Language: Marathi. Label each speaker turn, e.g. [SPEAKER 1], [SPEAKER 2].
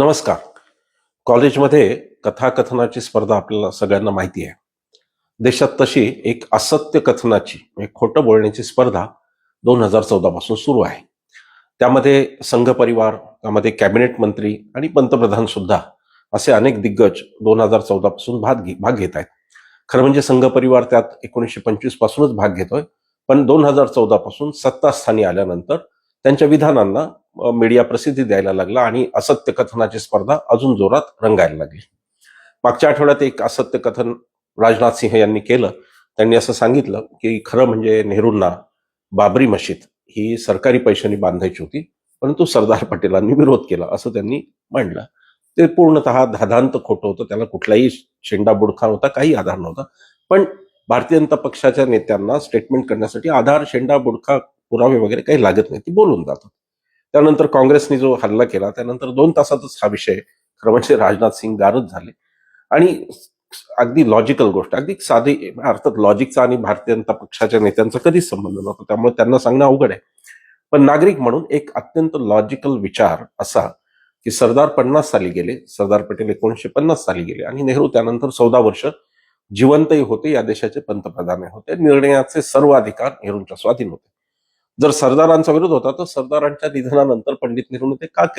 [SPEAKER 1] नमस्कार. कॉलेजमध्ये कथाकथनाची स्पर्धा आपल्याला सगळ्यांना माहिती आहे. देशात तशी एक असत्य कथनाची म्हणजे खोटं बोलण्याची स्पर्धा 2014 पासून सुरू आहे. त्यामध्ये संघ परिवार, त्यामध्ये कॅबिनेट मंत्री आणि पंतप्रधान सुद्धा असे अनेक दिग्गज 2014 पासून भाग घेत आहेत. खरं म्हणजे संघ परिवार त्यात 1925 पासूनच भाग घेतोय, पण 2014 पासून सत्तास्थानी आल्यानंतर त्यांच्या विधानांना मीडिया प्रसिद्धी द्यायला लागला आणि असत्य कथनाची स्पर्धा अजून जोरात रंगायला लागली. मागच्या आठवड्यात एक असत्य कथन राजनाथ सिंह यांनी केलं. त्यांनी असं सांगितलं की खरं म्हणजे नेहरूंना बाबरी मशीद ही सरकारी पैशांनी बांधायची होती, परंतु सरदार पटेलांनी विरोध केला असं त्यांनी म्हणलं. ते पूर्णतः धादांत खोटं होतं. त्याला कुठलाही शेंडा बुडखा नव्हता, काही आधार नव्हता. पण भारतीय जनता पक्षाच्या नेत्यांना स्टेटमेंट करण्यासाठी आधार, शेंडा बुडखा, पुरावे वगैरे काही लागत नाही, ती बोलून जातात. त्यानंतर काँग्रेसने जो हल्ला केला त्यानंतर 2 तासातच हा विषय खरं म्हणजे राजनाथ सिंग गारच झाले. आणि अगदी लॉजिकल गोष्ट, अगदी साधी, अर्थात लॉजिकचा आणि भारतीय जनता पक्षाच्या नेत्यांचा कधीच संबंध नव्हता, त्यामुळे त्यांना सांगणं अवघड आहे. पण नागरिक म्हणून एक अत्यंत लॉजिकल विचार असा की सरदार 50 साली गेले, सरदार पटेल 1950 साली गेले आणि नेहरू त्यानंतर 14 वर्ष जिवंतही होते, या देशाचे पंतप्रधान होते. निर्णयाचे सर्व अधिकार नेहरूंच्या स्वाधीन होते. जर सरदारांचा विरोध होता तर सरदारांच्या निधनानंतर पंडित नेहरूंनी ते का केलं